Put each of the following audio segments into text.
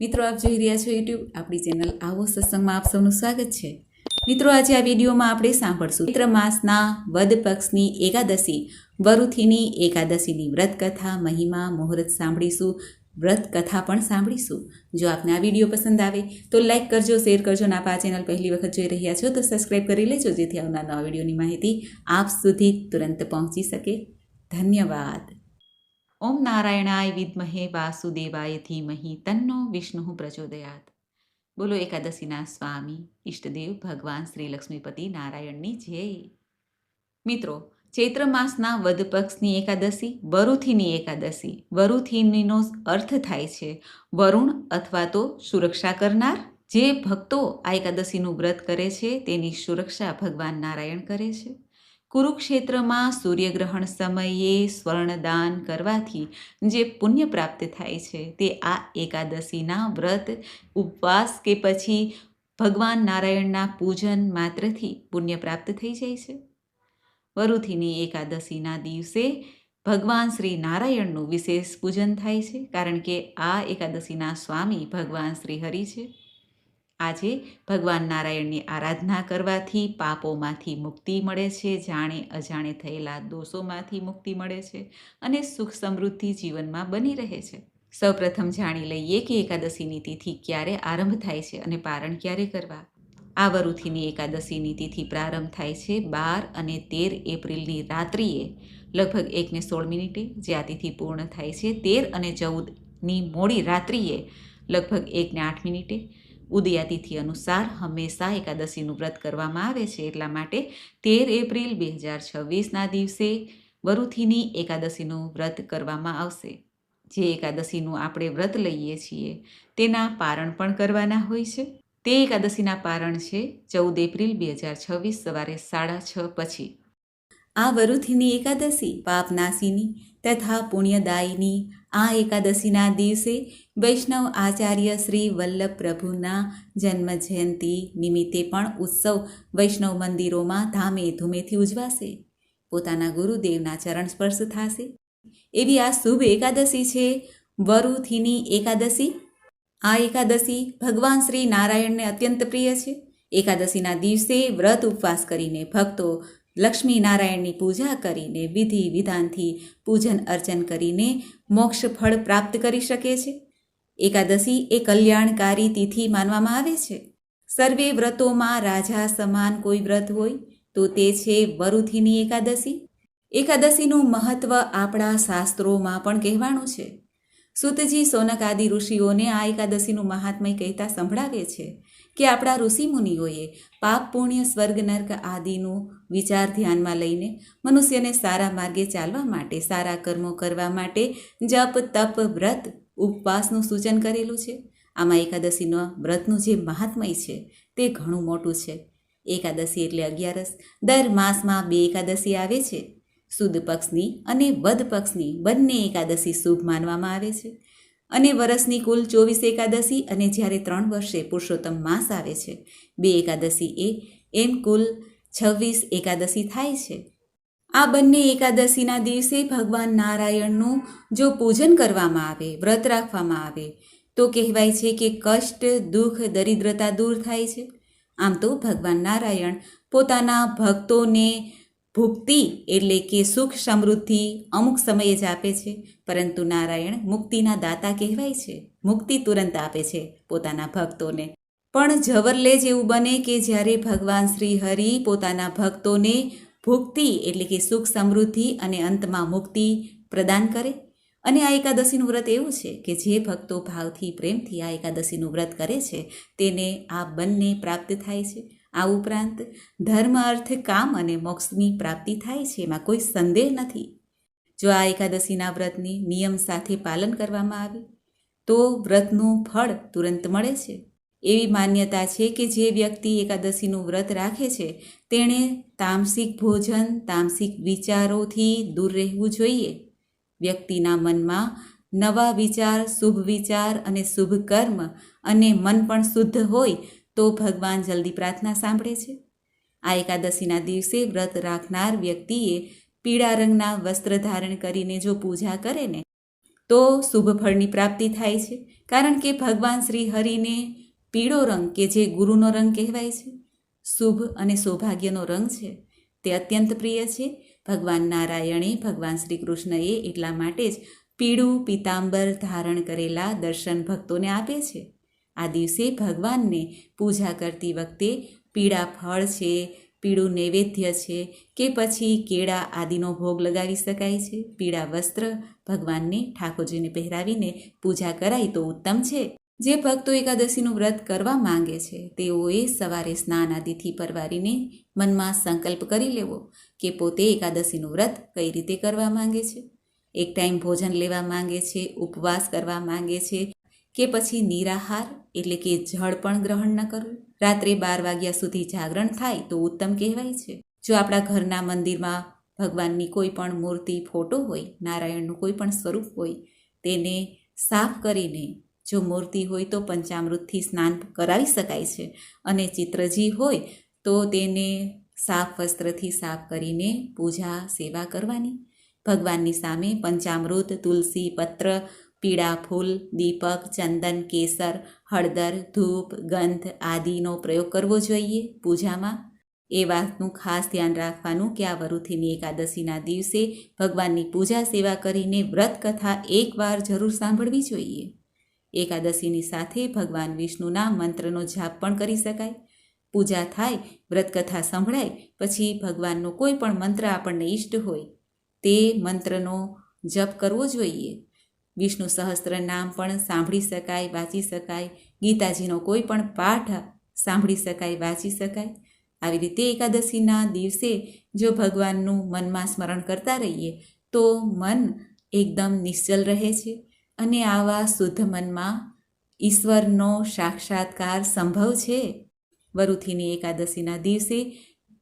મિત્રો, આપ જોઈ રહ્યા છો યુટ્યુબ આપણી ચેનલ આવો સત્સંગમાં આપ સૌનું સ્વાગત છે। મિત્રો, આજે આ વિડીયોમાં આપણે સાંભળશું ચૈત્ર માસના વદ પક્ષની એકાદશી વરુથીની એકાદશીની વ્રત કથા, મહિમા, મુહૂર્ત સાંભળીશું, વ્રત કથા પણ સાંભળીશું। જો આપને આ વિડીયો પસંદ આવે તો લાઇક કરજો, શેર કરજો અને આપ આ ચેનલ પહેલી વખત જોઈ રહ્યા છો તો સબસ્ક્રાઈબ કરી લેજો, જેથી આવનાર નવા વિડીયોની માહિતી આપ સુધી તુરંત પહોંચી શકે। ધન્યવાદ। ઓમ નારાયણાય વિદ્મહે વાસુદેવાય ધીમહિ તન્નો વિષ્ણુ પ્રચોદયાત। બોલો એકાદશીના સ્વામી ઈષ્ટદેવ ભગવાન શ્રી લક્ષ્મીપતિ નારાયણની જય। મિત્રો, ચૈત્ર માસના વદ પક્ષની એકાદશી વરુથીની એકાદશી। વરુથીનો અર્થ થાય છે વરુણ અથવા તો સુરક્ષા કરનાર। જે ભક્તો આ એકાદશીનું વ્રત કરે છે તેની સુરક્ષા ભગવાન નારાયણ કરે છે। કુરુક્ષેત્રમાં સૂર્યગ્રહણ સમયે સ્વર્ણદાન કરવાથી જે પુણ્ય પ્રાપ્ત થાય છે તે આ એકાદશીના વ્રત, ઉપવાસ કે પછી ભગવાન નારાયણના પૂજન માત્રથી પુણ્ય પ્રાપ્ત થઈ જાય છે। વરુથીની એકાદશીના દિવસે ભગવાન શ્રી નારાયણનું વિશેષ પૂજન થાય છે, કારણ કે આ એકાદશીના સ્વામી ભગવાન શ્રી હરિ છે। આજે ભગવાન નારાયણની આરાધના કરવાથી પાપોમાંથી મુક્તિ મળે છે, જાણે અજાણે થયેલા દોષોમાંથી મુક્તિ મળે છે અને સુખ સમૃદ્ધિ જીવનમાં બની રહે છે। સૌપ્રથમ જાણી લઈએ કે એકાદશીની તિથિ ક્યારે આરંભ થાય છે અને પારણ ક્યારે કરવા। આ વરુથીની એકાદશીની તિથિ પ્રારંભ થાય છે 12 અને 13 એપ્રિલની રાત્રિએ લગભગ 1:16, જે આ તિથિ પૂર્ણ થાય છે 13 અને 14ની મોડી રાત્રિએ લગભગ 1:08। ઉદયાતિથિ અનુસાર હંમેશા એકાદશીનું વ્રત કરવામાં આવે છે, એટલા માટે 13 એપ્રિલ 2026ના દિવસે વરુથીની એકાદશીનું વ્રત કરવામાં આવશે। જે એકાદશીનું આપણે વ્રત લઈએ છીએ તેના પારણ પણ કરવાના હોય છે। તે એકાદશીના પારણ છે 14 એપ્રિલ 2026 સવારે 6:30 પછી। આ વરુથીની એકાદશી પાપનાશીની તથા પુણ્યદાયીની આ એકાદશીના દિવસે વૈષ્ણવ આચાર્ય શ્રી વલ્લભ પ્રભુના જન્મ જયંતિ નિમિત્તે પણ ઉત્સવ વૈષ્ણવ મંદિરોમાં ધામે ધૂમેથી ઉજવાશે। પોતાના ગુરુદેવના ચરણ સ્પર્શ થશે એવી આ શુભ એકાદશી છે વરુથીની એકાદશી। આ એકાદશી ભગવાન શ્રી નારાયણને અત્યંત પ્રિય છે। એકાદશીના દિવસે વ્રત ઉપવાસ કરીને ભક્તો લક્ષ્મી નારાયણની પૂજા કરીને વિધિ વિધાનથી પૂજન અર્ચન કરીને મોક્ષ ફળ પ્રાપ્ત કરી શકે છે। એકાદશી એ કલ્યાણકારી તિથિ માનવામાં આવે છે। સર્વે વ્રતોમાં રાજા સમાન કોઈ વ્રત હોય તો તે છે વરુથીની એકાદશી। એકાદશીનું મહત્વ આપણા શાસ્ત્રોમાં પણ કહેવાનું છે। સૂતજી સોનક આદિ ઋષિઓને આ એકાદશીનું મહાત્મય કહેતા સંભળાવે છે કે આપણા ઋષિમુનિઓએ પાપ પુણ્ય સ્વર્ગ નર્ક આદિનું વિચાર ધ્યાનમાં લઈને મનુષ્યને સારા માર્ગે ચાલવા માટે, સારા કર્મો કરવા માટે જપ તપ વ્રત ઉપવાસનું સૂચન કરેલું છે। આમાં એકાદશીના વ્રતનું જે મહાત્મય છે તે ઘણું મોટું છે। એકાદશી એટલે 11। દર માસમાં 2 એકાદશી આવે છે। સુદ પક્ષની અને વદ પક્ષની બંને એકાદશી શુભ માનવામાં આવે છે અને વર્ષની કુલ 24 એકાદશી અને જ્યારે 3 વર્ષે પુરુષોત્તમ માસ આવે છે 2 એકાદશી એમ કુલ 26 એકાદશી થાય છે। આ બંને એકાદશીના દિવસે ભગવાન નારાયણનું જો પૂજન કરવામાં આવે, વ્રત રાખવામાં આવે તો કહેવાય છે કે કષ્ટ, દુઃખ, દરિદ્રતા દૂર થાય છે। આમ તો ભગવાન નારાયણ પોતાના ભક્તોને ભુક્તિ એટલે કે સુખ સમૃદ્ધિ અમુક સમયે જ આપે છે, પરંતુ નારાયણ મુક્તિના દાતા કહેવાય છે। મુક્તિ તુરંત આપે છે પોતાના ભક્તોને। પણ જવરલે જ એવું બને કે જ્યારે ભગવાન શ્રી હરિ પોતાના ભક્તોને ભુક્તિ એટલે કે સુખ સમૃદ્ધિ અને અંતમાં મુક્તિ પ્રદાન કરે। અને આ એકાદશીનું વ્રત એવું છે કે જે ભક્તો ભાવથી પ્રેમથી આ એકાદશીનું વ્રત કરે છે તેને આ બંને પ્રાપ્ત થાય છે। આ ઉપરાંત ધર્મ, અર્થ, કામ અને મોક્ષની પ્રાપ્તિ થાય છે, એમાં કોઈ સંદેહ નથી। જો આ એકાદશીના વ્રતની નિયમ સાથે પાલન કરવામાં આવે તો વ્રતનું ફળ તુરંત મળે છે। એવી માન્યતા છે કે જે વ્યક્તિ એકાદશીનું વ્રત રાખે છે તેણે તામસિક ભોજન, તામસિક વિચારોથી દૂર રહેવું જોઈએ। વ્યક્તિના મનમાં નવા વિચાર, શુભ વિચાર અને શુભ કર્મ અને મન પણ શુદ્ધ હોય તો ભગવાન જલ્દી પ્રાર્થના સાંભળે છે। આ એકાદશીના દિવસે વ્રત રાખનાર વ્યક્તિએ પીળા રંગના વસ્ત્ર ધારણ કરીને જો પૂજા કરે ને તો શુભ ફળની પ્રાપ્તિ થાય છે, કારણ કે ભગવાન શ્રી હરિને પીળો રંગ કે જે ગુરુનો રંગ કહેવાય છે, શુભ અને સૌભાગ્યનો રંગ છે, તે અત્યંત પ્રિય છે. ભગવાન નારાયણે, ભગવાન શ્રી કૃષ્ણએ એટલા માટે જ પીળું પીતાંબર ધારણ કરેલા દર્શન ભક્તોને આપે છે. આ દિવસે ભગવાનને પૂજા કરતી વખતે પીળા ફળ છે, પીળું નૈવેદ્ય છે કે પછી કેળા આદિનો ભોગ લગાવી શકાય છે. પીળા વસ્ત્ર ભગવાનને ઠાકોરજીને પહેરાવીને પૂજા કરાય તો ઉત્તમ છે. જે ભક્તો એકાદશીનું વ્રત કરવા માંગે છે તેઓએ સવારે સ્નાન આદિથી પરવારીને મનમાં સંકલ્પ કરી લેવો કે પોતે એકાદશીનું વ્રત કઈ રીતે કરવા માંગે છે. એક ટાઈમ ભોજન લેવા માંગે છે, ઉપવાસ કરવા માંગે છે કે પછી નિરાહાર એટલે કે જળ પણ ગ્રહણ ન કરવું. રાત્રે 12 વાગ્યા સુધી જાગરણ થાય તો ઉત્તમ કહેવાય છે. જો આપણા ઘરના મંદિરમાં ભગવાનની કોઈ પણ મૂર્તિ, ફોટો હોય, નારાયણનું કોઈ પણ સ્વરૂપ હોય, તેને સાફ કરીને, જો મૂર્તિ હોય તો પંચામૃતથી સ્નાન કરાવી શકાય છે, અને ચિત્રજી હોય તો તેને સાફ વસ્ત્રથી સાફ કરીને પૂજા સેવા કરવાની. ભગવાનની સામે પંચામૃત, તુલસી પત્ર, પીળા ફૂલ, દીપક, ચંદન, કેસર, હળદર, ધૂપ, ગંધ આદિનો પ્રયોગ કરવો જોઈએ પૂજામાં. એ વાતનું ખાસ ધ્યાન રાખવાનું કે આ વરુથીની એકાદશીના દિવસે ભગવાનની પૂજા સેવા કરીને વ્રત કથા એકવાર જરૂર સાંભળવી જોઈએ. એકાદશીની સાથે ભગવાન વિષ્ણુના મંત્રનો જાપ પણ કરી શકાય. પૂજા થાય, વ્રતકથા સંભળાય પછી ભગવાનનો કોઈ પણ મંત્ર આપણને ઈષ્ટ હોય તે મંત્રનો જપ કરવો જોઈએ. વિષ્ણુ સહસ્ત્ર નામ પણ સાંભળી શકાય, વાંચી શકાય. ગીતાજીનો કોઈ પણ પાઠ સાંભળી શકાય, વાંચી શકાય. આવી રીતે એકાદશીના દિવસે જો ભગવાનનું મનમાં સ્મરણ કરતા રહીએ તો મન એકદમ નિશ્ચલ રહે છે, અને આવા શુદ્ધ મનમાં ઈશ્વરનો સાક્ષાત્કાર સંભવ છે. વરુથીની એકાદશીના દિવસે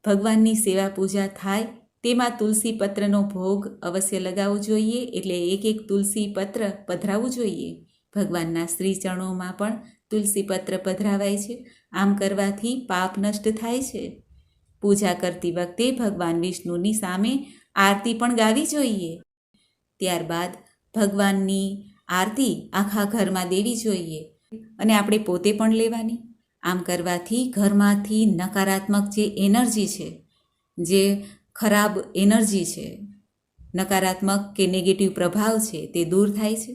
ભગવાનની સેવા પૂજા થાય તેમાં તુલસી પત્રનો ભોગ અવશ્ય લગાવવો જોઈએ, એટલે એક તુલસી પત્ર પધરાવવું જોઈએ. ભગવાનના શ્રી ચરણોમાં પણ તુલસી પત્ર પધરાવાય છે. આમ કરવાથી પાપ નષ્ટ થાય છે. પૂજા કરતી વખતે ભગવાન વિષ્ણુની સામે આરતી પણ ગાવી જોઈએ. ત્યારબાદ ભગવાનની આરતી આખા ઘરમાં દેવી જોઈએ, અને આપણે પોતે પણ લેવાની. આમ કરવાથી ઘરમાંથી નકારાત્મક જે એનર્જી છે, જે ખરાબ એનર્જી છે, નકારાત્મક કે નેગેટિવ પ્રભાવ છે, તે દૂર થાય છે.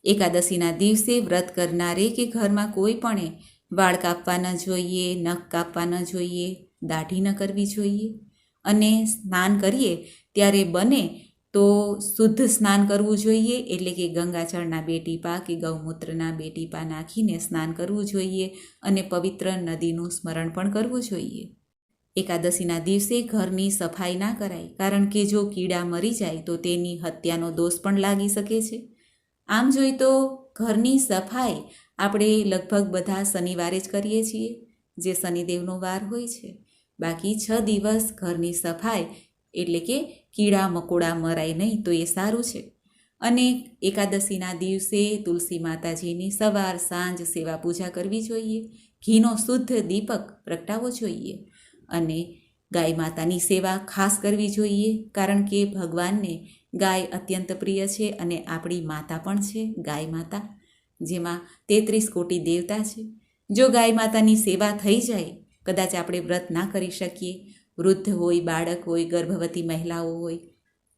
એકાદશીના દિવસે વ્રત કરનારે કે ઘરમાં કોઈ પણ વાળ કાપવા ન જોઈએ, નખ કાપવા ન જોઈએ, દાઢી ન કરવી જોઈએ, અને સ્નાન કરીએ ત્યારે બને તો શુદ્ધ સ્નાન કરવું જોઈએ, એટલે કે ગંગાજળના 2 ટીપા કે ગૌમૂત્રના 2 ટીપા નાખીને સ્નાન કરવું જોઈએ, અને પવિત્ર નદીનું સ્મરણ પણ કરવું જોઈએ. એકાદશીના દિવસે ઘરની સફાઈ ના કરાય, કારણ કે જો કીડા મરી જાય તો તેની હત્યાનો દોષ પણ લાગી શકે છે. આમ જોઈએ તો ઘરની સફાઈ આપણે લગભગ બધા શનિવારે જ કરીએ છીએ, જે શનિદેવનો વાર હોય છે. બાકી 6 દિવસ ઘરની સફાઈ, એટલે કે કીડા મકોડા મરાય નહીં તો એ સારું છે. અને એકાદશીના દિવસે તુલસી માતાજીની સવાર સાંજ સેવા પૂજા કરવી જોઈએ. ઘીનો શુદ્ધ દીપક પ્રગટાવવો જોઈએ, અને ગાય માતાની સેવા ખાસ કરવી જોઈએ, કારણ કે ભગવાનને ગાય અત્યંત પ્રિય છે, અને આપણી માતા પણ છે ગાય માતા, જેમાં 33 કોટી દેવતા છે. જો ગાય માતાની સેવા થઈ જાય, કદાચ આપણે વ્રત ના કરી શકીએ, વૃદ્ધ હોય, બાળક હોય, ગર્ભવતી મહિલાઓ હોય,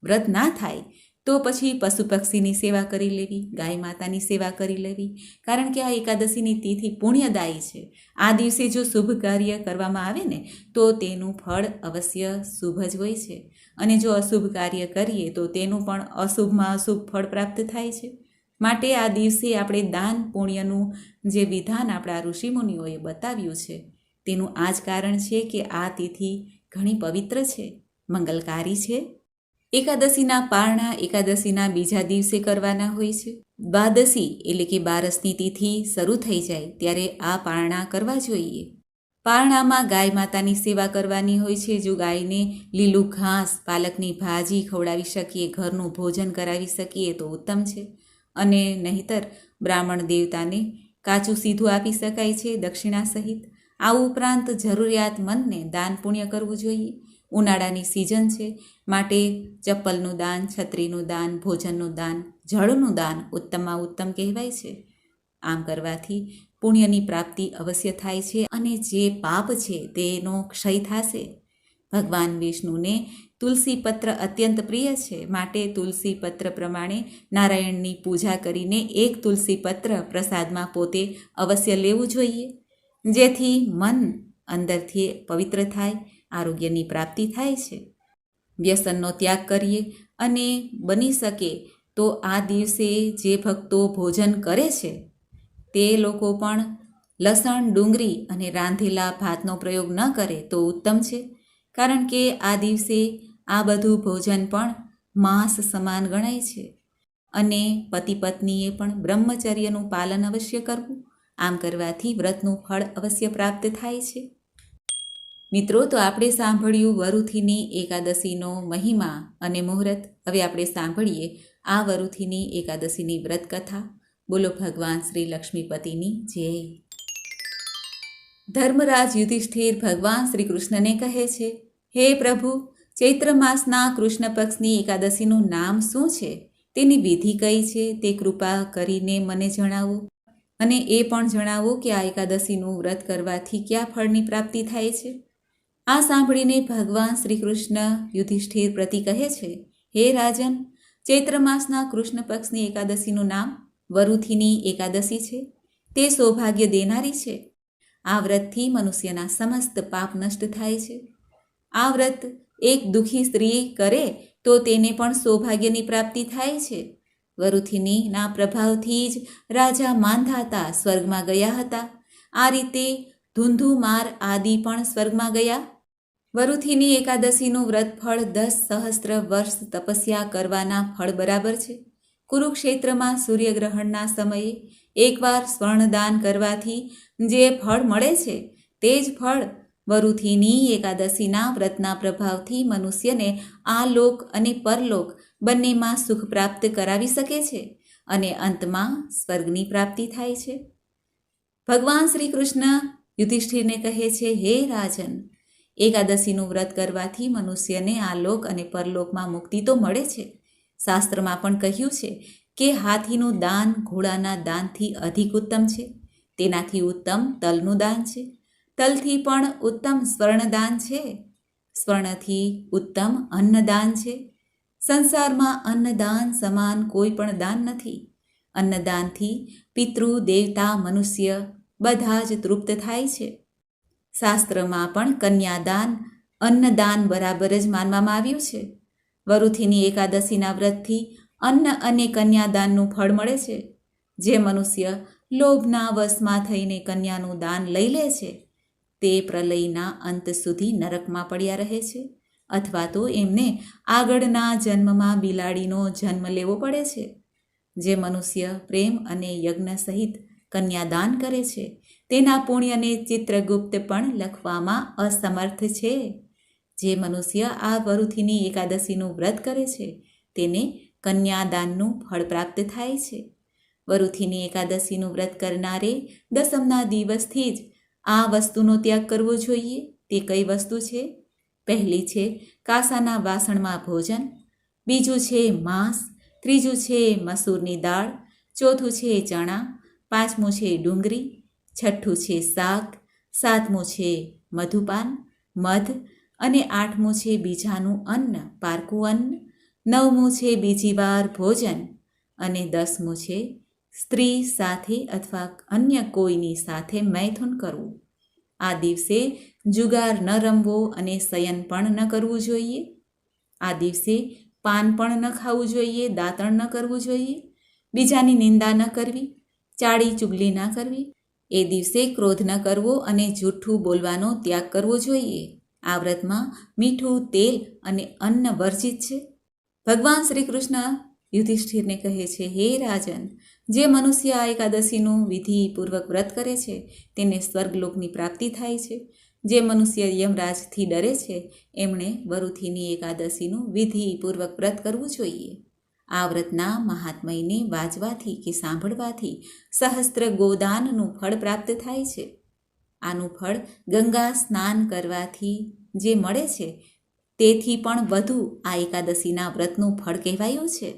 વ્રત ના થાય તો પછી પશુ પક્ષીની સેવા કરી લેવી, ગાય માતાની સેવા કરી લેવી, કારણ કે આ એકાદશીની તિથિ પુણ્યદાયી છે. આ દિવસે જો શુભ કાર્ય કરવામાં આવે ને તો તેનું ફળ અવશ્ય શુભ જ હોય છે, અને જો અશુભ કાર્ય કરીએ તો તેનું પણ અશુભમાં અશુભ ફળ પ્રાપ્ત થાય છે. માટે આ દિવસે આપણે દાન પુણ્યનું જે વિધાન આપણા ઋષિમુનિઓએ બતાવ્યું છે, તેનું આ જ કારણ છે કે આ તિથિ ઘણી પવિત્ર છે, મંગલકારી છે. એકાદશીના પારણા એકાદશીના બીજા દિવસે કરવાના હોય છે. દ્વાદશી એટલે કે 12સની તિથિ શરૂ થઈ જાય ત્યારે આ પારણા કરવા જોઈએ. પારણામાં ગાય માતાની સેવા કરવાની હોય છે. જો ગાયને લીલું ઘાસ, પાલકની ભાજી ખવડાવી શકીએ, ઘરનું ભોજન કરાવી શકીએ તો ઉત્તમ છે, અને નહીંતર બ્રાહ્મણ દેવતાને કાચું સીધું આપી શકાય છે દક્ષિણા સહિત. આ ઉપરાંત જરૂરિયાતમંદને દાન પુણ્ય કરવું જોઈએ. ઉનાળાની સિઝન છે, માટે ચપ્પલનું દાન, છત્રીનું દાન, ભોજનનું દાન, જળનું દાન ઉત્તમમાં ઉત્તમ કહેવાય છે. આમ કરવાથી પુણ્યની પ્રાપ્તિ અવશ્ય થાય છે અને જે પાપ છે તેનો ક્ષય થશે. ભગવાન વિષ્ણુને તુલસી પત્ર અત્યંત પ્રિય છે, માટે તુલસી પત્ર પ્રમાણે નારાયણની પૂજા કરીને એક તુલસી પત્ર પ્રસાદમાં પોતે અવશ્ય લેવું જોઈએ, જેથી મન અંદરથી પવિત્ર થાય, આરોગ્યની પ્રાપ્તિ થાય છે. વ્યસનનો ત્યાગ કરીએ અને બની શકે તો આ દિવસે જે ભક્તો ભોજન કરે છે તે લોકો પણ લસણ, ડુંગળી અને રાંધેલા ભાતનો પ્રયોગ ન કરે તો ઉત્તમ છે, કારણ કે આ દિવસે આ બધું ભોજન પણ માંસ સમાન ગણાય છે. અને પતિ પત્નીએ પણ બ્રહ્મચર્યનું પાલન અવશ્ય કરવું. આમ કરવાથી વ્રતનું ફળ અવશ્ય પ્રાપ્ત થાય છે. મિત્રો, તો આપણે સાંભળ્યું વરુથીની એકાદશીનો મહિમા અને મુહૂર્ત. હવે આપણે સાંભળીએ આ વરુથીની એકાદશીની વ્રત કથા. બોલો ભગવાન શ્રી લક્ષ્મીપતિની જય. ધર્મરાજ યુધિષ્ઠિર ભગવાન શ્રી કૃષ્ણને કહે છે, હે પ્રભુ, ચૈત્ર માસના કૃષ્ણ પક્ષની એકાદશીનું નામ શું છે? તેની વિધિ કઈ છે તે કૃપા કરીને મને જણાવો, અને એ પણ જણાવો કે આ એકાદશીનું વ્રત કરવાથી કયા ફળની પ્રાપ્તિ થાય છે. આ સાંભળીને ભગવાન શ્રી કૃષ્ણ યુધિષ્ઠિર પ્રતિ કહે છે, હે રાજન, ચૈત્ર માસના કૃષ્ણ પક્ષની એકાદશીનું નામ વરુથીની એકાદશી છે. તે સૌભાગ્ય દેનારી છે. આ વ્રતથી મનુષ્યના સમસ્ત પાપ નષ્ટ થાય છે. આ વ્રત એક દુઃખી સ્ત્રી કરે તો તેને પણ સૌભાગ્યની પ્રાપ્તિ થાય છે. વરુથીનીના પ્રભાવથી જ રાજા માંધાતા સ્વર્ગમાં ગયા હતા. આ રીતે ધુંધુમાર આદિ પણ સ્વર્ગમાં ગયા. વરુથીની એકાદશીનું વ્રત ફળ 10 સહસ્ત્ર વર્ષ તપસ્યા કરવાના ફળ બરાબર છે. કુરુક્ષેત્રમાં સૂર્યગ્રહણના સમયે એકવાર સ્વર્ણદાન કરવાથી જે ફળ મળે છે તે જ ફળ વરુથીની એકાદશીના વ્રતના પ્રભાવથી મનુષ્યને આ લોક અને પરલોક બંનેમાં સુખ પ્રાપ્ત કરાવી શકે છે અને અંતમાં સ્વર્ગની પ્રાપ્તિ થાય છે. ભગવાન શ્રી કૃષ્ણ યુધિષ્ઠિરને કહે છે, હે રાજન, એકાદશીનું વ્રત કરવાથી મનુષ્યને આ લોક અને પરલોકમાં મુક્તિ તો મળે છે. શાસ્ત્રમાં પણ કહ્યું છે કે હાથીનું દાન ઘોડાના દાનથી અધિક ઉત્તમ છે. તેનાથી ઉત્તમ તલનું દાન છે. તલથી પણ ઉત્તમ સ્વર્ણદાન છે. સ્વર્ણથી ઉત્તમ અન્નદાન છે. સંસારમાં અન્નદાન સમાન કોઈ પણ દાન નથી. અન્નદાનથી પિતૃ, દેવતા, મનુષ્ય બધા જ તૃપ્ત થાય છે. શાસ્ત્રમાં પણ કન્યાદાન અન્નદાન બરાબર જ માનવામાં આવ્યું છે. વરુથીની એકાદશીના વ્રતથી અન્ન અને કન્યાદાનનું ફળ મળે છે. જે મનુષ્ય લોભના વશમાં થઈને કન્યાનું દાન લઈ લે છે તે પ્રલયના અંત સુધી નરકમાં પડ્યા રહે છે, અથવા તો એમને આગળના જન્મમાં બિલાડીનો જન્મ લેવો પડે છે. જે મનુષ્ય પ્રેમ અને યજ્ઞ સહિત કન્યાદાન કરે છે તેના પુણ્યને ચિત્રગુપ્ત પણ લખવામાં અસમર્થ છે. જે મનુષ્ય આ વરુથીની એકાદશીનું વ્રત કરે છે તેને કન્યાદાનનું ફળ પ્રાપ્ત થાય છે. વરુથીની એકાદશીનું વ્રત કરનારે દસમના દિવસથી જ આ વસ્તુનો ત્યાગ કરવો જોઈએ. તે કઈ વસ્તુ છે? પહેલી છે કાંસાના વાસણમાં ભોજન, બીજું છે માંસ, ત્રીજું છે મસૂરની દાળ, ચોથું છે ચણા, પાંચમું છે ડુંગળી, છઠ્ઠું છે શાક, સાતમું છે મધુપાન મધ, અને આઠમું છે બીજાનું અન્ન પારકું અન્ન, નવમું છે બીજી વાર ભોજન, અને 10મું છે સ્ત્રી સાથે અથવા અન્ય કોઈની સાથે મૈથુન કરવું. આ દિવસે જુગાર ન રમવો અને શયન પણ ન કરવું જોઈએ. આ દિવસે પાન પણ ન ખાવું જોઈએ, દાંતણ ન કરવું જોઈએ, બીજાની નિંદા ન કરવી, ચાળી ચુગલી ન કરવી. એ દિવસે ક્રોધ ન કરવો અને જૂઠું બોલવાનો ત્યાગ કરવો જોઈએ. આ વ્રતમાં મીઠું, તેલ અને અન્ન વર્જિત છે. ભગવાન શ્રી કૃષ્ણ યુધિષ્ઠિરને કહે છે, હે રાજન, જે મનુષ્ય આ એકાદશીનું વિધિપૂર્વક વ્રત કરે છે તેને સ્વર્ગલોકની પ્રાપ્તિ થાય છે. જે મનુષ્ય યમરાજથી ડરે છે એમણે વરુથીની એકાદશીનું વિધિપૂર્વક વ્રત કરવું જોઈએ. આ વ્રતના મહાત્મયને વાંચવાથી કે સાંભળવાથી સહસ્ત્ર ગોદાનનું ફળ પ્રાપ્ત થાય છે. આનું ફળ ગંગા સ્નાન કરવાથી જે મળે છે તેથી પણ વધુ આ એકાદશીના વ્રતનું ફળ કહેવાયું છે.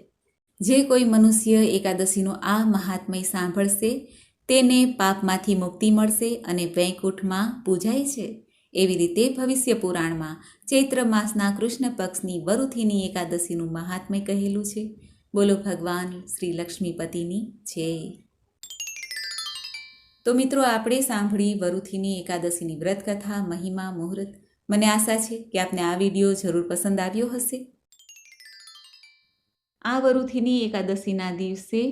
જે કોઈ મનુષ્ય એકાદશીનું આ મહાત્મય સાંભળશે તેને પાપમાંથી મુક્તિ મળશે અને વૈકુંઠમાં પૂજાય છે. એવી રીતે ભવિષ્ય પુરાણમાં ચૈત્ર માસના કૃષ્ણ પક્ષની વરુથીની એકાદશીનું મહાત્મય કહેલું છે. બોલો ભગવાન શ્રી લક્ષ્મીપતિની જય. તો મિત્રો, આપણે સાંભળી વરુથીની એકાદશીની વ્રત કથા, મહિમા, મુહૂર્ત. મને આશા છે કે આપને આ વિડીયો જરૂર પસંદ આવ્યો હશે. આ વરુથીની એકાદશીના દિવસે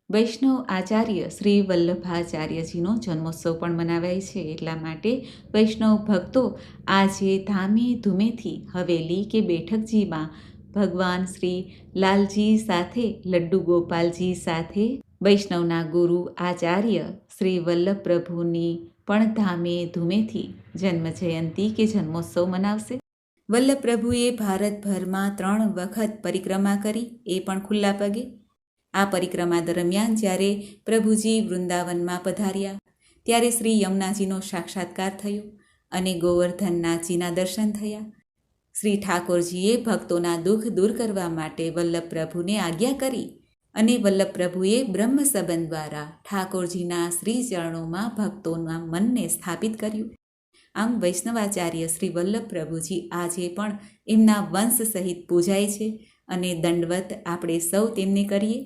વૈષ્ણવ આચાર્ય શ્રી વલ્લભાચાર્યજીનો જન્મોત્સવ પણ મનાવાય છે. એટલા માટે વૈષ્ણવ ભક્તો આજે ધામે ધૂમેથી હવેલી કે બેઠકજીમાં ભગવાન શ્રી લાલજી સાથે, લડ્ડુ ગોપાલજી સાથે વૈષ્ણવના ગુરુ આચાર્ય શ્રી વલ્લભ પ્રભુની પણ ધામે ધૂમેથી જન્મ જયંતી કે જન્મોત્સવ મનાવશે. વલ્લભ પ્રભુએ ભારતભરમાં 3 વખત પરિક્રમા કરી, એ પણ ખુલ્લા પગે. આ પરિક્રમા દરમિયાન જ્યારે પ્રભુજી વૃંદાવનમાં પધાર્યા ત્યારે શ્રી યમુનાજીનો સાક્ષાત્કાર થયો અને ગોવર્ધનનાથજીના દર્શન થયા. શ્રી ઠાકોરજીએ ભક્તોના દુઃખ દૂર કરવા માટે વલ્લભ પ્રભુને આજ્ઞા કરી અને વલ્લભ પ્રભુએ બ્રહ્મ સંબંધ દ્વારા ઠાકોરજીના શ્રી ચરણોમાં ભક્તોના મનને સ્થાપિત કર્યું. આમ વૈષ્ણવાચાર્ય શ્રી વલ્લભ પ્રભુજી આજે પણ એમના વંશ સહિત પૂજાય છે અને દંડવત આપણે સૌ તેમને કરીએ.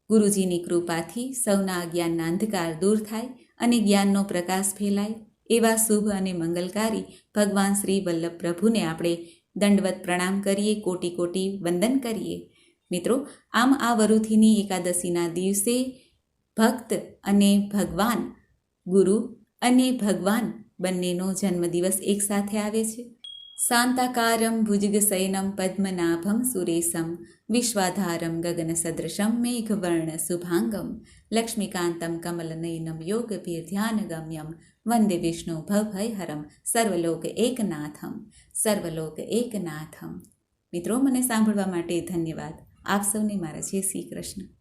ગુરુજીની કૃપાથી સૌના જ્ઞાનના અંધકાર દૂર થાય અને જ્ઞાનનો પ્રકાશ ફેલાય. એવા શુભ અને મંગલકારી ભગવાન શ્રી વલ્લભ પ્રભુને આપણે દંડવત પ્રણામ કરીએ, કોટી કોટી વંદન કરીએ. મિત્રો, આમ આ વરુથીની એકાદશીના દિવસે ભક્ત અને ભગવાન, ગુરુ અને ભગવાન બંનેનો જન્મદિવસ એકસાથે આવે છે. શાંતાકારમ ભુજગશયનમ પદ્મનાભમ સુરેશમ વિશ્વાધારમ ગગનસદૃશમ મેઘવર્ણ શુભાંગમ લક્ષ્મીકાંતમ કમલનયનમ યોગભીર્ધ્યાનગમ્યમ વંદે વિષ્ણુ ભવભયહરમ સર્વલોક એકનાથમ સર્વલોક એકનાથમ. મિત્રો, મને સાંભળવા માટે ધન્યવાદ. આપ સૌને મારા જય શ્રી કૃષ્ણ.